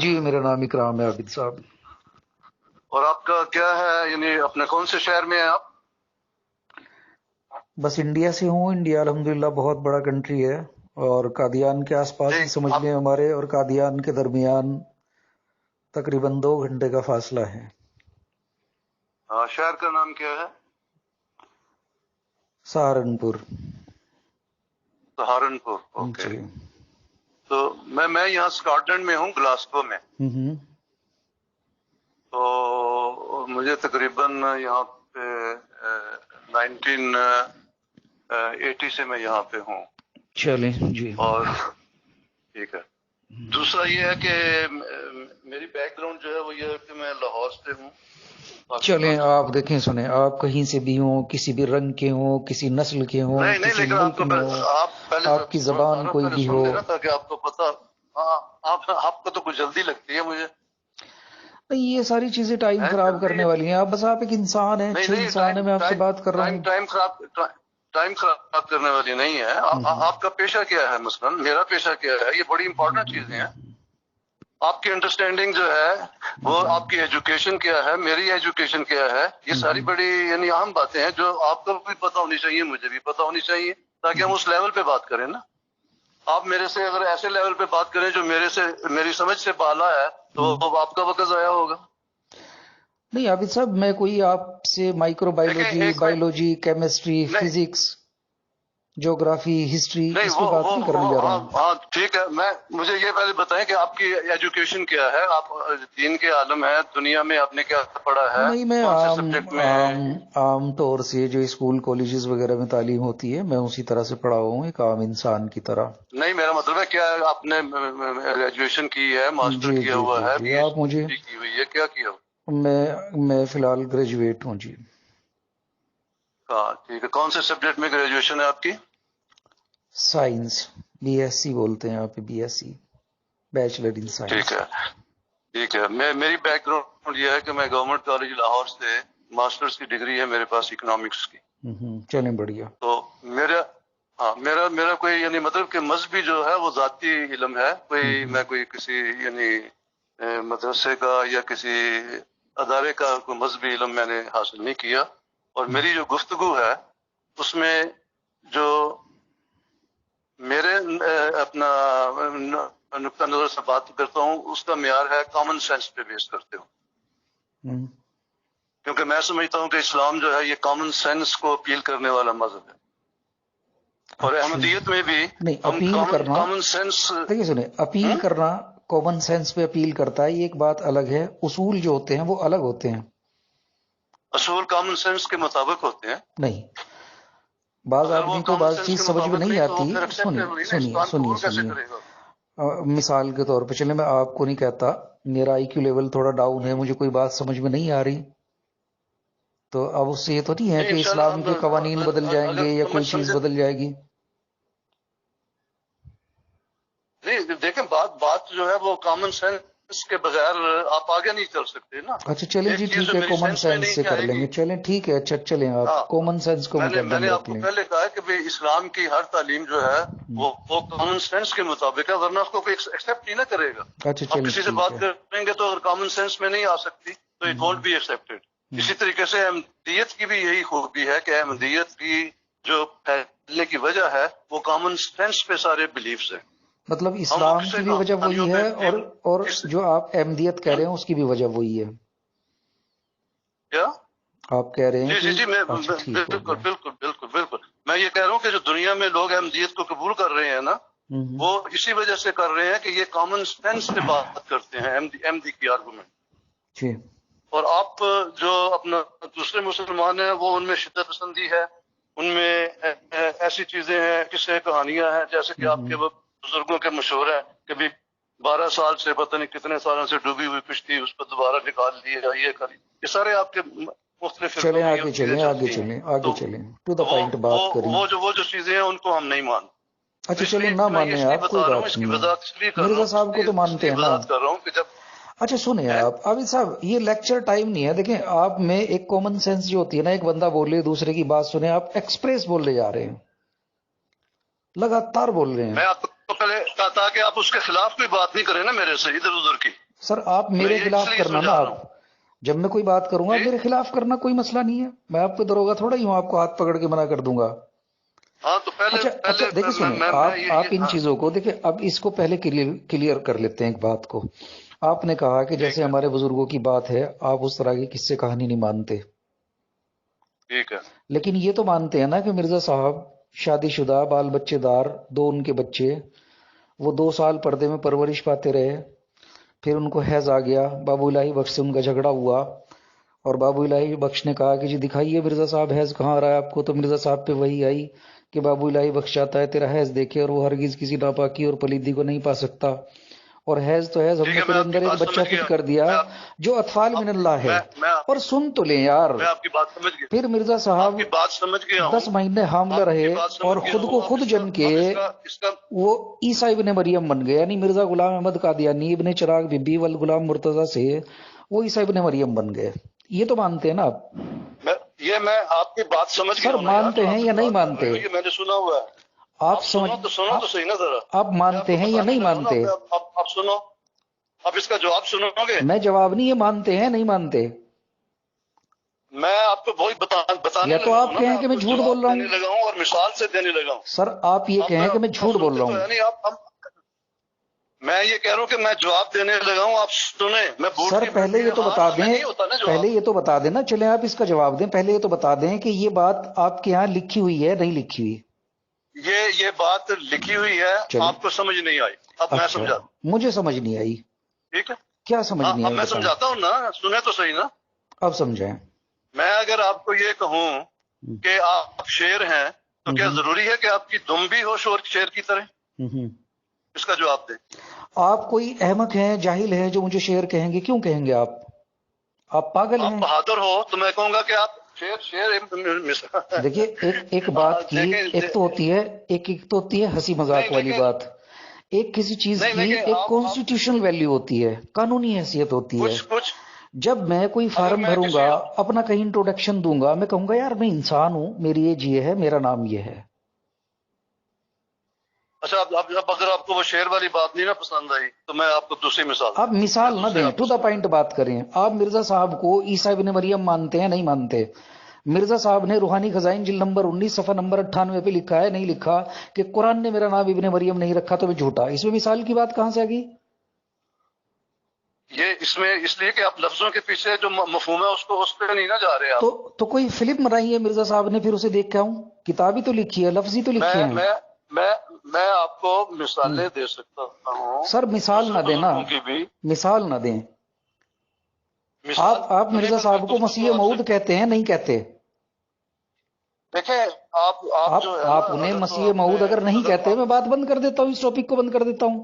جی میرا نام اکرام ہے عابد صاحب. اور آپ کا کیا ہے، یعنی اپنے کون سے شہر میں ہیں آپ؟ بس انڈیا سے ہوں. انڈیا الحمدللہ بہت بڑا کنٹری ہے اور قادیان کے آس پاس ہی سمجھ لیں ہمارے اور قادیان کے درمیان تقریباً 2 گھنٹے کا فاصلہ ہے. شہر کا نام کیا ہے؟ سہارنپور. سہارنپور، اوکے. جی. تو میں یہاں اسکاٹ لینڈ میں ہوں، گلاسگو میں. تو مجھے تقریباً یہاں پہ 1980 سے میں یہاں پہ ہوں. چلیں جی. اور ٹھیک ہے. دوسرا یہ ہے کہ میری بیک گراؤنڈ جو ہے وہ یہ ہے کہ میں لاہور سے ہوں. چلیں آپ دیکھیں سنیں، آپ کہیں سے بھی ہوں، کسی بھی رنگ کے ہوں، کسی نسل کے ہوں، نہیں کسی لیکن ملک میں ہوں، آپ کی زبان کوئی بھی ہو، تاکہ آپ کو پتا. آپ کو تو کچھ جلدی لگتی ہے مجھے. نہیں یہ ساری چیزیں ٹائم خراب کرنے والی ہیں. آپ ایک انسان ہیں، اچھے انسان ہیں، میں آپ سے بات کر رہا ہوں. ٹائم خراب کرنے والی نہیں ہے. آپ کا پیشہ کیا ہے؟ مثلا میرا پیشہ کیا ہے؟ یہ بڑی امپورٹنٹ چیزیں ہیں. آپ کی انڈرسٹینڈنگ جو ہے وہ، آپ کی ایجوکیشن کیا ہے، میری ایجوکیشن کیا ہے، یہ ساری بڑی یعنی اہم باتیں ہیں جو آپ کو بھی پتہ ہونی چاہیے، مجھے بھی پتہ ہونی چاہیے، تاکہ ہم اس لیول پہ بات کریں نا. آپ میرے سے اگر ایسے لیول پہ بات کریں جو میری سمجھ سے بالا ہے تو آپ کا وقت ضائع ہوگا. نہیں عابد صاحب، میں کوئی آپ سے مائکرو بایولوجی، کیمسٹری، فزکس، جغرافی، ہسٹری اس پہ بات نہیں کرنے جا رہا ہوں. ہاں ٹھیک ہے. مجھے یہ پہلے بتائیں کہ آپ کی ایجوکیشن کیا ہے، آپ دین کے عالم ہیں، دنیا میں آپ نے کیا پڑھا ہے؟ نہیں میں کون سے سبجیکٹ میں؟ عام طور سے جو اسکول کالجز وغیرہ میں تعلیم ہوتی ہے میں اسی طرح سے پڑھا ہوا ہوں، ایک عام انسان کی طرح. نہیں میرا مطلب ہے کیا آپ نے گریجویشن کی ہے، ماسٹر کیا ہوا ہے، پی ایچ ڈی کی ہوئی ہے، کیا کیا ہوا؟ میں فی الحال گریجویٹ ہوں جی. ہاں ٹھیک ہے. کون سے سبجیکٹ میں گریجویشن ہے آپ کی؟ سائنس، بی ایس سی بولتے ہیں یہاں پہ، بی ایس سی، بیچلر ان سائنس. ٹھیک ہے ٹھیک ہے. میری بیک گراؤنڈ یہ ہے کہ میں گورنمنٹ کالج لاہور سے ماسٹرز کی ڈگری ہے میرے پاس اکنامکس کی. چلیں بڑھیا. تو میرا کوئی یعنی مطلب کہ مذہبی جو ہے وہ ذاتی علم ہے. میں کوئی کسی یعنی مدرسے کا یا کسی ادارے کا کوئی مذہبی علم میں نے حاصل نہیں کیا. اور میری جو گفتگو ہے اس میں جو میرے اپنا نقطہ نظر سے بات کرتا ہوں اس کا معیار ہے کامن سینس پہ بیس کرتے ہو. کیونکہ میں سمجھتا ہوں کہ اسلام جو ہے یہ کامن سینس کو اپیل کرنے والا مذہب ہے. اور احمدیت میں بھی کامن سینس، دیکھیے سنیں، اپیل کرنا کامن سینس پہ اپیل کرتا ہے، یہ ایک بات الگ ہے. اصول جو ہوتے ہیں وہ الگ ہوتے ہیں. اصول کامن سینس کے مطابق ہوتے ہیں. نہیں، بعض آدمی کو بعض چیز سمجھ میں نہیں آتی. سنیے مثال کے طور پہ، چلے میں آپ کو نہیں کہتا میرا آئی کیو لیول تھوڑا ڈاؤن ہے، مجھے کوئی بات سمجھ میں نہیں آ رہی، تو اب اس سے یہ تو نہیں ہے کہ اسلام کے قوانین بدل جائیں گے یا کوئی چیز بدل جائے گی. نہیں دیکھیں، بات جو ہے وہ کامن سینس کے بغیر آپ آگے نہیں چل سکتے نا. اچھا چلیں جی ٹھیک ہے، کامن سینس سے کر لیں گے. چلیں ٹھیک ہے، اچھا چلیں آپ کامن سینس کو میں نے آپ کو پہلے کہا کہ بھئی اسلام کی ہر تعلیم جو ہے وہ کامن سینس کے مطابق ہے، ورنہ اس کو کوئی ایکسیپٹ نہیں نہ کرے گا. آپ کسی سے بات کریں گے تو اگر کامن سینس میں نہیں آ سکتی تو اٹ وونٹ بی ایکسیپٹیڈ. اسی طریقے سے احمدیت کی بھی یہی خوبی ہے کہ احمدیت کی جو پھیلنے کی وجہ ہے وہ کامن سینس پہ سارے بلیفز ہیں. مطلب اسلام کی بھی وجہ وہی ہے اور جو آپ احمدیت کہہ رہے ہیں اس کی بھی وجہ وہی ہے. کیا آپ کہہ رہے ہیں؟ جی بالکل بالکل بالکل بالکل. میں یہ کہہ رہا ہوں کہ جو دنیا میں لوگ احمدیت کو قبول کر رہے ہیں نا، وہ اسی وجہ سے کر رہے ہیں کہ یہ کامن سینس پہ بات کرتے ہیں، احمدی کی آرگومنٹ. اور آپ جو اپنا دوسرے مسلمان ہیں وہ ان میں شدت پسندی ہے، ان میں ایسی چیزیں ہیں، قصے کہانیاں ہیں، جیسے کہ آپ کے بزرگوں کے مشہور ہے کہ بھی 12 سال سے پتہ نہیں کتنے سالوں سے ڈوبی ہوئی کشتی اس کو دوبارہ نکال دیا، یہ کر یہ سارے آپ کے مختلف. چلیں آگے چلیں ٹو دا پوائنٹ بات کریں. وہ جو چیزیں ہیں ان کو ہم نہیں مانتے. اچھا چلیں نہ مانیں آپ، کوئی بات نہیں. مرزا صاحب کو تو مانتے ہیں نا. اچھا سنیں آپ عابد صاحب، یہ لیکچر ٹائم نہیں ہے. دیکھیں آپ میں ایک کامن سینس جو ہوتی ہے نا، ایک بندہ بولے دوسرے کی بات سنیں، آپ ایکسپریس بولے جا رہے ہیں، لگاتار بول رہے ہیں. میں آپ کو پہلے تاکہ آپ اس کے خلاف کوئی بات نہیں کریں نا میرے سے ادھر ادھر کی. سر آپ میرے خلاف کرنا نا، آپ جب میں کوئی بات کروں گا میرے خلاف کرنا، کوئی مسئلہ نہیں ہے، میں آپ کو دروگا تھوڑا ہی ہوں آپ کو ہاتھ پکڑ کے منع کر دوں گا. ہاں تو اچھا دیکھیں سنیں، آپ ان چیزوں کو دیکھیں، اب اس کو پہلے کلیئر کر لیتے ہیں ایک بات کو. آپ نے کہا کہ جیسے ہمارے بزرگوں کی بات ہے آپ اس طرح کی قصے کہانی نہیں مانتے. ٹھیک ہے. لیکن یہ تو مانتے ہیں نا کہ مرزا صاحب شادی شدہ، بال بچے دار، 2 ان کے بچے، وہ 2 سال پردے میں پرورش پاتے رہے، پھر ان کو حیض آ گیا، بابو الہی بخش سے ان کا جھگڑا ہوا، اور بابو الہی بخش نے کہا کہ جی دکھائیے مرزا صاحب حیض کہاں آ رہا ہے آپ کو. تو مرزا صاحب پہ وہی آئی کہ بابو الہی بخش چاہتا ہے تیرا حیض دیکھے، اور وہ ہرگز کسی ناپاکی اور پلیدی کو نہیں پا سکتا. اور حیض تو حیض، ہم نے تیرے اندر ایک بچہ فٹ کر دیا جو اطفال من اللہ ہے. اور سن تو لیں یار، میں آپ کی بات سمجھ گیا، پھر مرزا صاحب کی بات سمجھ گیا 10 مہینے حاملہ رہے اور خود کو خود جن کے وہ عیسیٰ ابن مریم بن گئے، یعنی مرزا غلام احمد قادیانی ابن چراغ بی بی والغلام مرتضی سے وہ عیسیٰ ابن مریم بن گئے. یہ تو مانتے ہیں نا آپ؟ یہ میں آپ کی بات سمجھ گیا. سر مانتے ہیں یا نہیں مانتے؟ میں نے سنا ہوا ہے. آپ سنو تو صحیح نا ذرا. آپ مانتے ہیں یا نہیں مانتے؟ اب سنو، اب اس کا جواب سنو گے. میں جواب نہیں، یہ مانتے ہیں نہیں مانتے. میں آپ کو وہی بتانے یا تو آپ کہیں کہ میں جھوٹ بول رہا ہوں اور مثال سے دینے لگا ہوں. سر آپ یہ کہیں کہ میں جھوٹ بول رہا ہوں. میں یہ کہہ رہا ہوں کہ میں جواب دینے لگا ہوں، آپ سنیں. میں سر پہلے یہ تو بتا دیں، پہلے یہ تو بتا دیں نا، چلیں آپ اس کا جواب دیں، پہلے یہ تو بتا دیں کہ یہ بات آپ کے ہاں لکھی ہوئی ہے نہیں لکھی ہوئی؟ یہ بات لکھی ہوئی ہے، آپ کو سمجھ نہیں آئی. اب میں سمجھا، مجھے سمجھ نہیں آئی. ٹھیک ہے، کیا سمجھ نہیں آئی؟ میں سمجھاتا ہوں نا، سنیں تو صحیح نا. اب سمجھیں. میں اگر آپ کو یہ کہوں کہ آپ شیر ہیں تو کیا ضروری ہے کہ آپ کی دم بھی ہو شیر کی طرح؟ اس کا جواب دیں. آپ کوئی احمق ہیں، جاہل ہیں جو مجھے شیر کہیں گے؟ کیوں کہیں گے آپ پاگل ہیں؟ آپ بہادر ہو تو میں کہوں گا کہ آپ شیر. دیکھیے ایک بات کی، ایک تو ہوتی ہے ہنسی مذاق والی بات، ایک کسی چیز کی ایک کانسٹیٹیوشنل ویلیو ہوتی ہے، قانونی حیثیت ہوتی ہے. جب میں کوئی فارم بھروں گا، اپنا کہیں انٹروڈکشن دوں گا، میں کہوں گا یار میں انسان ہوں، میری ایج یہ ہے، میرا نام یہ ہے. اچھا، اگر آپ کو وہ شیر والی بات نہیں نا پسند آئی تو میں آپ کو دوسری مثال. آپ مثال نہ دیں، ٹو دا پوائنٹ بات کریں. آپ مرزا صاحب کو عیسیٰ ابن مریم مانتے ہیں نہیں مانتے؟ مرزا صاحب نے روحانی خزائن جلد نمبر 19 صفحہ نمبر 98 پہ لکھا ہے، نہیں لکھا کہ قرآن نے میرا نام ابن مریم نہیں رکھا تو میں جھوٹا. اس میں مثال کی بات کہاں سے آ گئی؟ یہ اس میں اس لیے کہ آپ لفظوں کے پیچھے جو مفہوم ہے اس پہ نہیں نہ جا رہے آپ. تو کوئی فلم بنائی ہے مرزا صاحب نے، پھر اسے دیکھ کے آؤں؟ کتابی تو لکھی ہے، لفظی تو لکھے ہیں. میں آپ کو مثالیں دے سکتا ہوں. سر مثال نہ دینا، مثال نہ دیں. آپ مرزا صاحب کو مسیح موعود کہتے ہیں نہیں کہتے؟ دیکھیں آپ انہیں مسیح موعود اگر نہیں کہتے، میں بات بند کر دیتا ہوں، اس ٹاپک کو بند کر دیتا ہوں.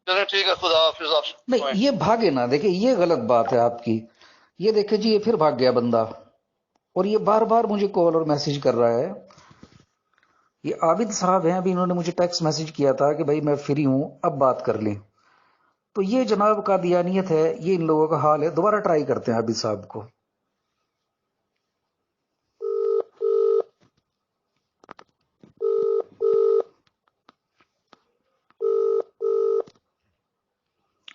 چلیں ٹھیک ہے، خدا حافظ. آپ نہیں یہ بھاگے نا، دیکھیں یہ غلط بات ہے آپ کی. یہ دیکھیں جی، یہ پھر بھاگ گیا بندہ، اور یہ بار بار مجھے کال اور میسج کر رہا ہے. یہ عابد صاحب ہیں، ابھی انہوں نے مجھے ٹیکسٹ میسج کیا تھا کہ بھائی میں فری ہوں، اب بات کر لیں. تو یہ جناب قادیانیت ہے، یہ ان لوگوں کا حال ہے. دوبارہ ٹرائی کرتے ہیں عابد صاحب کو.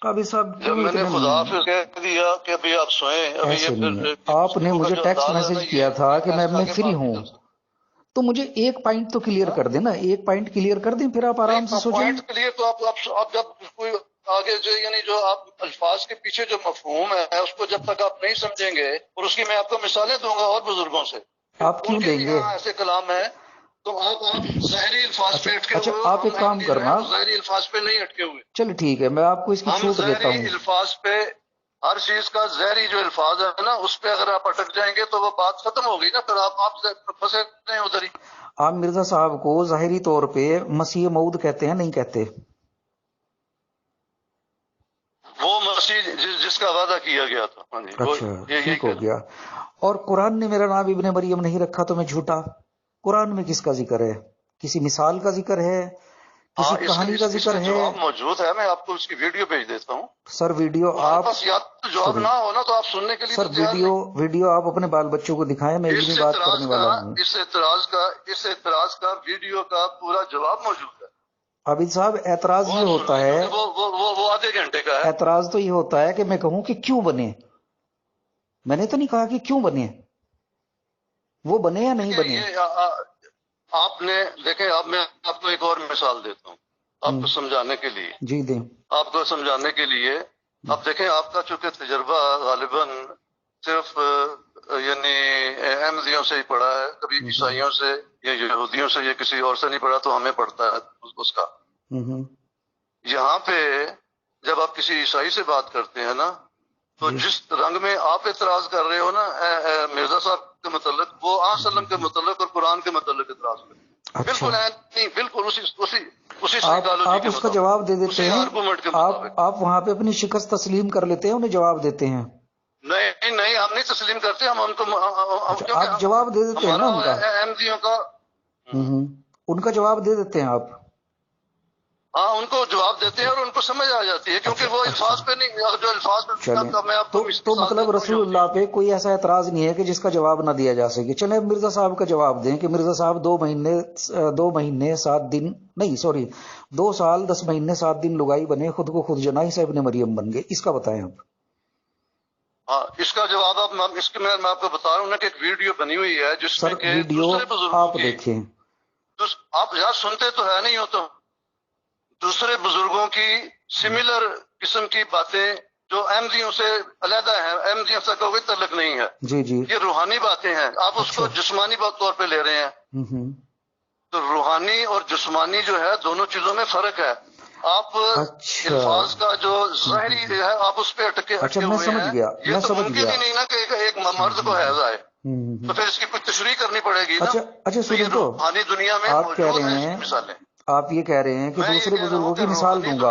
عابد صاحب جب میں نے خدا حافظ کہہ دیا کہ ابھی آپ سوئیں، ایسے نہیں ہے. آپ نے مجھے ٹیکسٹ میسج کیا تھا کہ میں فری ہوں، تو مجھے ایک پوائنٹ تو کلیئر کر دیں نا، ایک پوائنٹ کلیئر کر دیں، پھر آپ آرام سے سو جائیں. پوائنٹ کلیئر تو آپ جب کوئی آگے جو یعنی جو آپ الفاظ کے پیچھے جو مفہوم ہے اس کو جب تک آپ نہیں سمجھیں گے، اور اس کی میں آپ کو مثالیں دوں گا اور بزرگوں سے. آپ کیوں دیں گے؟ ایسے کلام ہے تو آپ ظاہری الفاظ پہ اٹکے ہوئے. آپ ایک کام کرنا، ظاہری الفاظ پہ نہیں اٹکے ہوئے. چلو ٹھیک ہے، میں آپ کو اس کی چھوٹ دیتا ہوں. الفاظ پہ ہر چیز کا ظاہری جو الفاظ ہے نا اس پہ اگر آپ اٹک جائیں گے تو وہ بات ختم ہو گئی نا، پھر آپ پھنسے نہیں ادھر ہی. آپ مرزا صاحب کو ظاہری طور پہ مسیح موعود کہتے ہیں نہیں کہتے؟ وہ مسیح جس کا وعدہ کیا گیا تھا. اچھا ٹھیک ہو گیا. اور قرآن نے میرا نام ابن مریم نہیں رکھا تو میں جھوٹا؟ قرآن میں کس کا ذکر ہے؟ کسی مثال کا ذکر ہے؟ کسی کہانی کا ذکر ہے؟ جواب موجود ہے، میں آپ کو اس کی ویڈیو بھیج دیتا ہوں. سر ویڈیو آپ جواب نہ ہونا تو آپ سننے کے لیے. سر ویڈیو آپ اپنے بال بچوں کو دکھائیں، میں علمی بات کرنے والا ہوں. اس اعتراض کا ویڈیو کا پورا جواب موجود ہے. عابد صاحب اعتراض یہ ہوتا ہے، وہ آدھے گھنٹے کا ہے. اعتراض تو یہ ہوتا ہے کہ میں کہوں کہ کیوں بنے، میں نے تو نہیں کہا کہ کیوں بنے، وہ بنے یا نہیں بنے. آپ نے دیکھیں، اب میں آپ کو ایک اور مثال دیتا ہوں آپ کو سمجھانے کے لیے. جی دیں. آپ کو سمجھانے کے لیے اب دیکھیں، آپ کا چونکہ تجربہ غالباً صرف یعنی احمدیوں سے ہی پڑا ہے، کبھی عیسائیوں سے یا یہودیوں سے یا کسی اور سے نہیں پڑا، تو ہمیں پڑتا ہے اس کا. یہاں پہ جب آپ کسی عیسائی سے بات کرتے ہیں نا، تو جس رنگ میں آپ اعتراض کر رہے ہو نا مرزا صاحب کے متعلق، وہ وسلم کے متعلق اور قرآن کے متعلق اعتراض کرتے ہیں. بالکل نہیں، بالکل اسی آپ اس کا جواب دے دیتے ہیں، آپ وہاں پہ اپنی شکست تسلیم کر لیتے ہیں، انہیں جواب دیتے ہیں. نہیں، ہم نہیں تسلیم کرتے، ہم ان کو آپ جواب دے دیتے ہیں نا ان کا، احمدیوں کا ان کا جواب دے دیتے ہیں آپ. ہاں، ان کو جواب دیتے ہیں اور ان کو سمجھ آ جاتی ہے، کیونکہ وہ الفاظ پہ نہیں، جو الفاظ میں آپ کو تو مطلب رسول اللہ پہ کوئی ایسا اعتراض نہیں ہے کہ جس کا جواب نہ دیا جا سکے. چلیں مرزا صاحب کا جواب دیں کہ مرزا صاحب 2 مہینے 7 دن نہیں، سوری 2 سال 10 مہینے 7 دن لگائی بنے، خود کو خود جنائی سے ابن مریم بن گئے. اس کا بتائیں آپ. ہاں، اس کا جواب آپ اس کے میں آپ کو بتا رہا ہوں نا کہ ایک ویڈیو بنی ہوئی ہے جس میں کہ دوسرے بزرگوں آپ دیکھیں، آپ یار سنتے تو ہے نہیں ہو، تو دوسرے بزرگوں کی سملر قسم کی باتیں جو احمدیوں سے علیحدہ ہیں، احمدیوں سے کوئی تعلق نہیں ہے. جی جی، یہ روحانی باتیں ہیں، آپ اس کو جسمانی طور پہ لے رہے ہیں. تو روحانی اور جسمانی جو ہے دونوں چیزوں میں فرق ہے. آپ الفاظ کا جو ظاہری ہے آپ اس پہ اٹکے ہوئے ہیں. یہ تو ممکن ہی نہیں نا کہ ایک مرد کو حیض آئے، تو پھر اس کی کچھ تشریح کرنی پڑے گی نا. اچھا سنیں، تو روحانی دنیا میں آپ کہہ رہے ہیں، مثالیں آپ یہ کہہ رہے ہیں کہ دوسرے بزرگوں کی مثال دوں گا.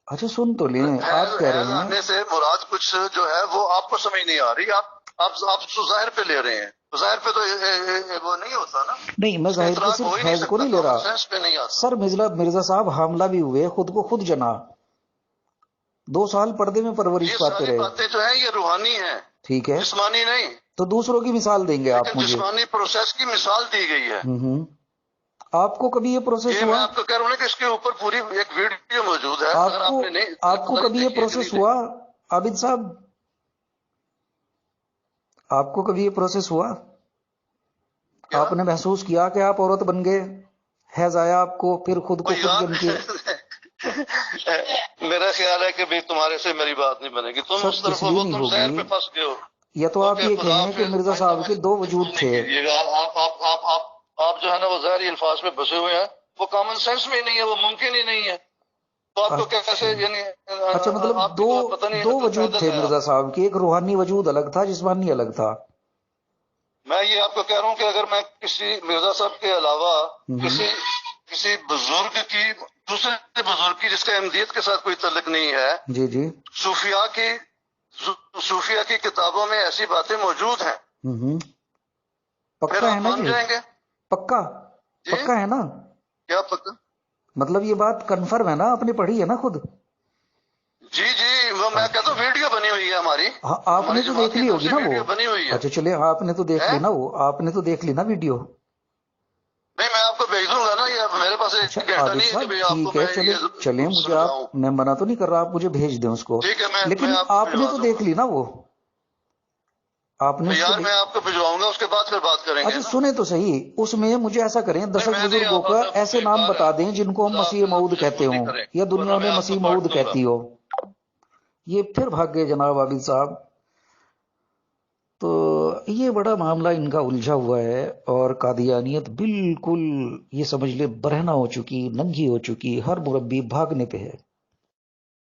اچھا سن تو لیں، آپ کہہ رہے ہیں آنے سے مراد کچھ جو ہے وہ آپ کو سمجھ نہیں آ رہی، آپ ظاہر پہ لے رہے ہیں. ظاہر پہ تو وہ نہیں ہوتا نا. نہیں، میں ظاہر پہ صرف حیض کو نہیں لے رہا سر. مرزا صاحب حاملہ بھی ہوئے، خود کو خود جنا، 2 سال پردے میں پرورش پاتے رہے. یہ باتیں جو ہیں یہ روحانی ہیں، ٹھیک ہے، جسمانی نہیں. تو دوسروں کی مثال دیں گے آپ مجھے. جسمانی پروسیس کی مثال دی گئی ہے. آپ کو کبھی یہ پروسیس ہوا؟ میں آپ کو کہہ رہا ہوں کہ اس کے اوپر پوری ایک ویڈیو موجود ہے. آپ کو کبھی یہ پروسیس ہوا عابد صاحب؟ آپ کو کبھی یہ پروسیس ہوا؟ آپ نے محسوس کیا کہ آپ عورت بن گئے، حیض آیا آپ کو، پھر خود کو خود جن کے؟ میرا خیال ہے کہ بھی تمہارے سے میری بات نہیں بنے گی. تم اس طرف تم ظاہر پہ پھنس گئے ہو. یا تو آپ یہ کہیں کہ مرزا صاحب کے 2 وجود تھے. آپ جو ہے نا وہ ظاہری الفاظ میں بسے ہوئے ہیں، وہ کامن سینس میں نہیں ہے، وہ ممکن ہی نہیں ہے. تو آپ کو کیسے یعنی اچھا مطلب دو وجود تھے مرزا صاحب کے، ایک روحانی وجود الگ تھا، جسمانی الگ تھا. میں یہ آپ کو کہہ رہا ہوں کہ اگر میں کسی مرزا صاحب کے علاوہ کسی بزرگ کی، دوسرے بزرگ کی جس کا احمدیت کے ساتھ کوئی تعلق نہیں ہے، جی جی، صوفیہ کی کتابوں میں ایسی باتیں موجود ہیں. پکا ہے نا جی؟ پکا ہے نا؟ کیا پکا؟ مطلب یہ بات کنفرم ہے نا، آپ نے پڑھی ہے نا خود؟ جی وہ میں کہتا ہوں ویڈیو بنی ہوئی ہے ہماری. آپ نے تو دیکھ لی ہوگی نا وہ؟ بنی ہوئی ہے. اچھا چلے، آپ نے تو دیکھ لی نا وہ، آپ نے تو دیکھ لی نا ویڈیو؟ نہیں، میں آپ کو بھیج دوں گا نا، یہ میرے پاس ایک گھنٹہ نہیں ہے کہ آپ کو چلیں مجھے، آپ میں منع تو نہیں کر رہا، آپ مجھے بھیج دیں اس کو. لیکن آپ نے تو دیکھ لی نا وہ، آپ نے. یار میں آپ کو بھجواؤں گا، اس کے بعد پھر بات کریں گے. اچھا سنیں تو صحیح، اس میں مجھے ایسا کریں 10 بزرگوں کا ایسے نام بتا دیں جن کو ہم مسیح موعود کہتے ہوں یا دنیا میں مسیح موعود کہتی ہو. یہ پھر بھاگ گئے جناب عابد صاحب. تو یہ بڑا معاملہ ان کا الجھا ہوا ہے، اور قادیانیت بالکل یہ سمجھ لے برہنہ ہو چکی، ننگی ہو چکی، ہر مربی بھاگنے پہ ہے.